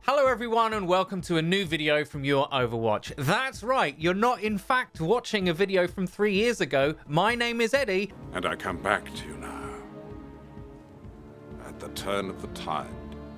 Hello everyone and welcome to a new video from your Overwatch. That's right, you're not in fact watching a video from 3 years ago. My name is Eddie. And I come back to you now, at the turn of the tide.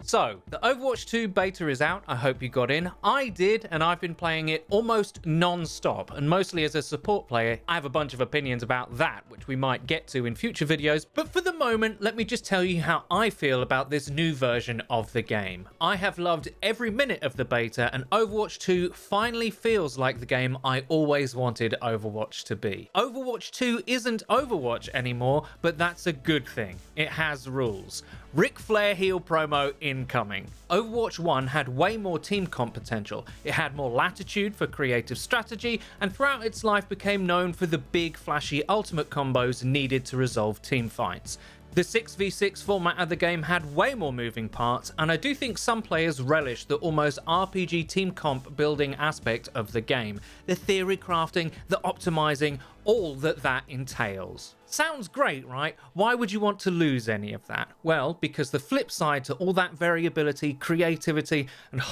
So, the Overwatch 2 beta is out. I hope you got in. I did, and I've been playing it almost non-stop, and mostly as a support player. I have a bunch of opinions about that, which we might get to in future videos, but for the moment, let me just tell you how I feel about this new version of the game. I have loved every minute of the beta, and Overwatch 2 finally feels like the game I always wanted Overwatch to be. Overwatch 2 isn't Overwatch anymore, but that's a good thing. It has rules. Ric Flair heel promo incoming. Overwatch 1 had way more team comp potential. It had more latitude for creative strategy, and throughout its life became known for the big flashy ultimate combos needed to resolve team fights. The 6v6 format of the game had way more moving parts, and I do think some players relish the almost RPG team comp building aspect of the game. The theory crafting, the optimizing, all that entails. Sounds great, right? Why would you want to lose any of that? Well, because the flip side to all that variability, creativity, and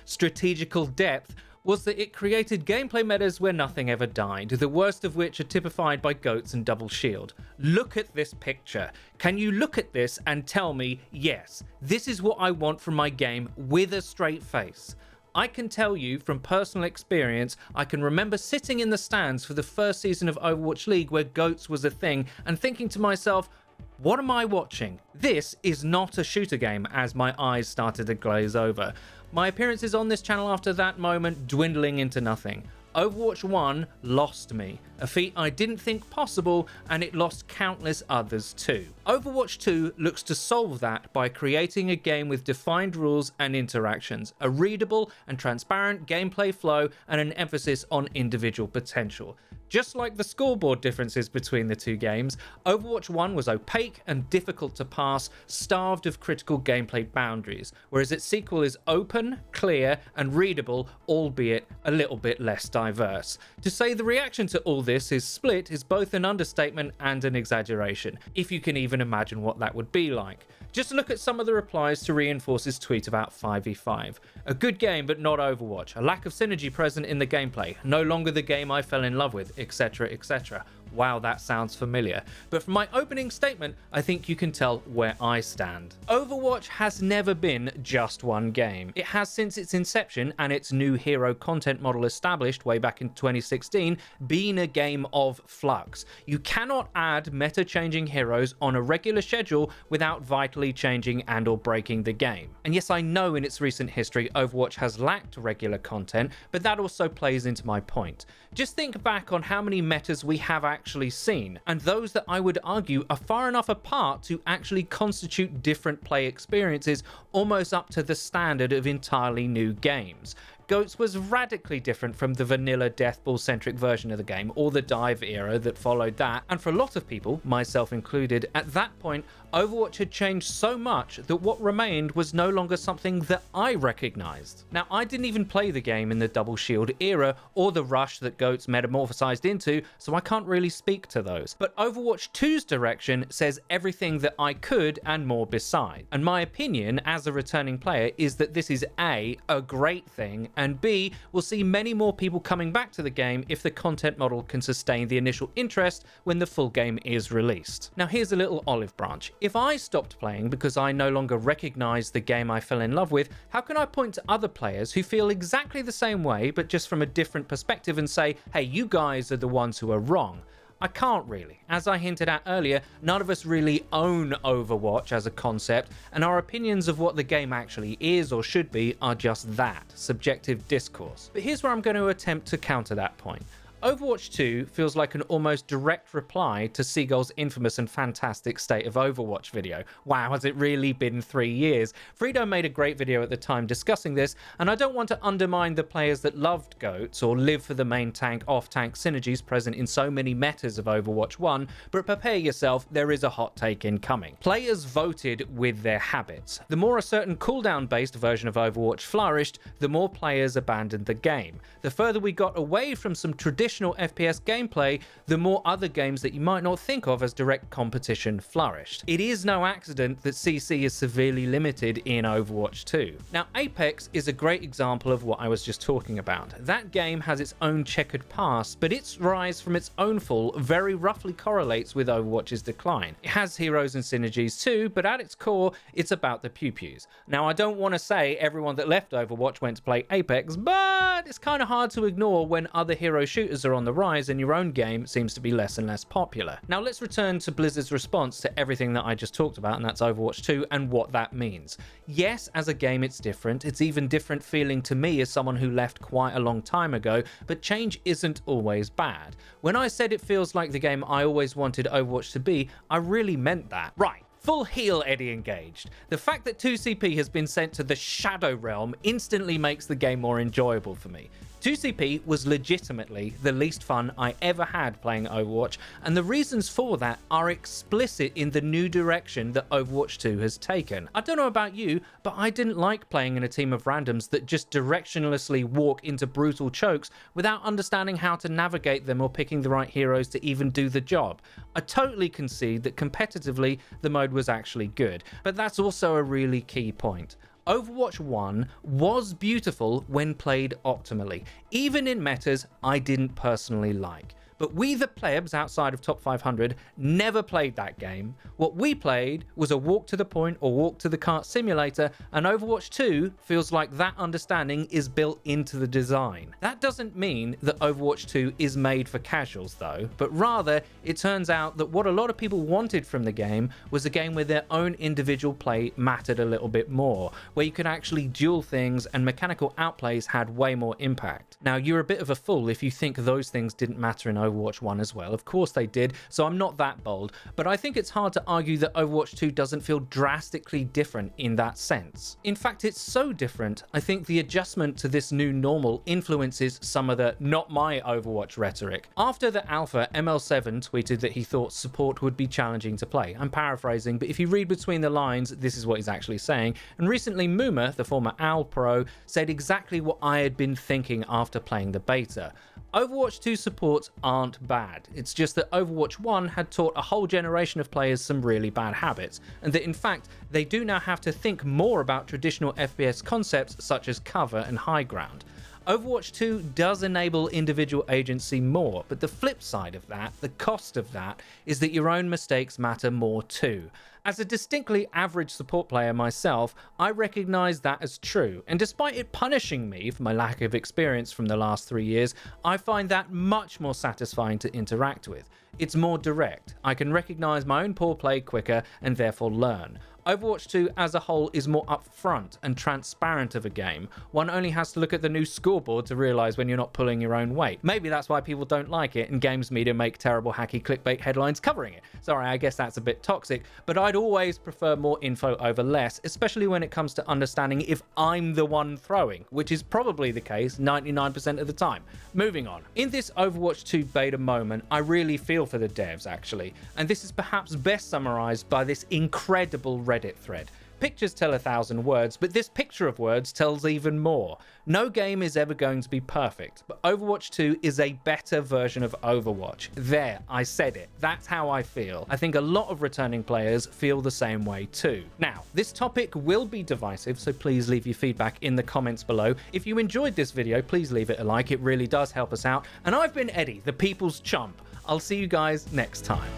strategical depth was that it created gameplay metas where nothing ever died, the worst of which are typified by goats and double shield. Look at this picture. Can you look at this and tell me, yes, this is what I want from my game with a straight face? I can tell you from personal experience, I can remember sitting in the stands for the first season of Overwatch League where goats was a thing and thinking to myself, what am I watching? This is not a shooter game, as my eyes started to glaze over. My appearances on this channel after that moment dwindling into nothing. Overwatch 1 lost me, a feat I didn't think possible, and it lost countless others too. Overwatch 2 looks to solve that by creating a game with defined rules and interactions, a readable and transparent gameplay flow, and an emphasis on individual potential. Just like the scoreboard differences between the two games, Overwatch 1 was opaque and difficult to pass, starved of critical gameplay boundaries, whereas its sequel is open, clear, and readable, albeit a little bit less diverse. To say the reaction to all this is split is both an understatement and an exaggeration, if you can even imagine what that would be like. Just look at some of the replies to reinforce his tweet about 5v5. A good game but not Overwatch, a lack of synergy present in the gameplay, no longer the game I fell in love with, etc, etc. Wow, that sounds familiar. But from my opening statement, I think you can tell where I stand. Overwatch has never been just one game. It has since its inception and its new hero content model established way back in 2016 been a game of flux. You cannot add meta-changing heroes on a regular schedule without vitally changing and or breaking the game. And yes, I know in its recent history Overwatch has lacked regular content, but that also plays into my point. Just think back on how many metas we have actually seen, and those that I would argue are far enough apart to actually constitute different play experiences, almost up to the standard of entirely new games. GOATS was radically different from the vanilla deathball-centric version of the game, or the dive era that followed that, and for a lot of people, myself included, at that point, Overwatch had changed so much that what remained was no longer something that I recognized. Now, I didn't even play the game in the double shield era, or the rush that GOATS metamorphosized into, so I can't really speak to those. But Overwatch 2's direction says everything that I could and more beside. And my opinion, as a returning player, is that this is A, a great thing, and B, we'll see many more people coming back to the game if the content model can sustain the initial interest when the full game is released. Now here's a little olive branch. If I stopped playing because I no longer recognize the game I fell in love with, how can I point to other players who feel exactly the same way but just from a different perspective and say, hey, you guys are the ones who are wrong? I can't really. As I hinted at earlier, none of us really own Overwatch as a concept, and our opinions of what the game actually is or should be are just that, subjective discourse. But here's where I'm going to attempt to counter that point. Overwatch 2 feels like an almost direct reply to Seagull's infamous and fantastic State of Overwatch video. Wow, has it really been 3 years? Frito made a great video at the time discussing this, and I don't want to undermine the players that loved GOATs or live for the main tank off-tank synergies present in so many metas of Overwatch 1, but prepare yourself, there is a hot take incoming. Players voted with their habits. The more a certain cooldown-based version of Overwatch flourished, the more players abandoned the game. The further we got away from some traditional traditional FPS gameplay, the more other games that you might not think of as direct competition flourished. It is no accident that CC is severely limited in Overwatch 2. Now, Apex is a great example of what I was just talking about. That game has its own checkered past, but its rise from its own fall very roughly correlates with Overwatch's decline. It has heroes and synergies too, but at its core, it's about the pew-pews. Now, I don't want to say everyone that left Overwatch went to play Apex, but it's kind of hard to ignore when other hero shooters are on the rise and your own game seems to be less and less popular. Now, let's return to Blizzard's response to everything that I just talked about, and that's Overwatch 2 and what that means. Yes, as a game, it's different. It's even different feeling to me as someone who left quite a long time ago, but change isn't always bad. When I said it feels like the game I always wanted Overwatch to be, I really meant that. Right. Full heal Eddie engaged. The fact that 2CP has been sent to the Shadow Realm instantly makes the game more enjoyable for me. 2CP was legitimately the least fun I ever had playing Overwatch, and the reasons for that are explicit in the new direction that Overwatch 2 has taken. I don't know about you, but I didn't like playing in a team of randoms that just directionlessly walk into brutal chokes without understanding how to navigate them or picking the right heroes to even do the job. I totally concede that competitively the mode was actually good, but that's also a really key point. Overwatch 1 was beautiful when played optimally, even in metas I didn't personally like. But we, the plebs outside of top 500, never played that game. What we played was a walk to the point or walk to the cart simulator, and Overwatch 2 feels like that understanding is built into the design. That doesn't mean that Overwatch 2 is made for casuals though, but rather it turns out that what a lot of people wanted from the game was a game where their own individual play mattered a little bit more, where you could actually duel things and mechanical outplays had way more impact. Now, you're a bit of a fool if you think those things didn't matter in Overwatch 1 as well. Of course they did, so I'm not that bold, but I think it's hard to argue that Overwatch 2 doesn't feel drastically different in that sense. In fact, it's so different, I think the adjustment to this new normal influences some of the not my Overwatch rhetoric. After the alpha, ML7 tweeted that he thought support would be challenging to play. I'm paraphrasing, but if you read between the lines, this is what he's actually saying. And recently Muma, the former OWL pro, said exactly what I had been thinking after playing the beta. Overwatch 2 supports aren't bad, it's just that Overwatch 1 had taught a whole generation of players some really bad habits, and that in fact they do now have to think more about traditional FPS concepts such as cover and high ground. Overwatch 2 does enable individual agency more, but the flip side of that, the cost of that, is that your own mistakes matter more too. As a distinctly average support player myself, I recognise that as true, and despite it punishing me for my lack of experience from the last 3 years, I find that much more satisfying to interact with. It's more direct, I can recognise my own poor play quicker and therefore learn. Overwatch 2 as a whole is more upfront and transparent of a game. One only has to look at the new scoreboard to realise when you're not pulling your own weight. Maybe that's why people don't like it and games media make terrible hacky clickbait headlines covering it. Sorry, I guess that's a bit toxic, but I'd always prefer more info over less, especially when it comes to understanding if I'm the one throwing, which is probably the case 99% of the time. Moving on. In this Overwatch 2 beta moment, I really feel for the devs actually, and this is perhaps best summarised by this incredible Reddit thread. Pictures tell 1,000 words, but this picture of words tells even more. No game is ever going to be perfect, but Overwatch 2 is a better version of Overwatch. There, I said it. That's how I feel. I think a lot of returning players feel the same way too. Now, this topic will be divisive, so please leave your feedback in the comments below. If you enjoyed this video, please leave it a like. It really does help us out. And I've been Eddie, the people's chump. I'll see you guys next time.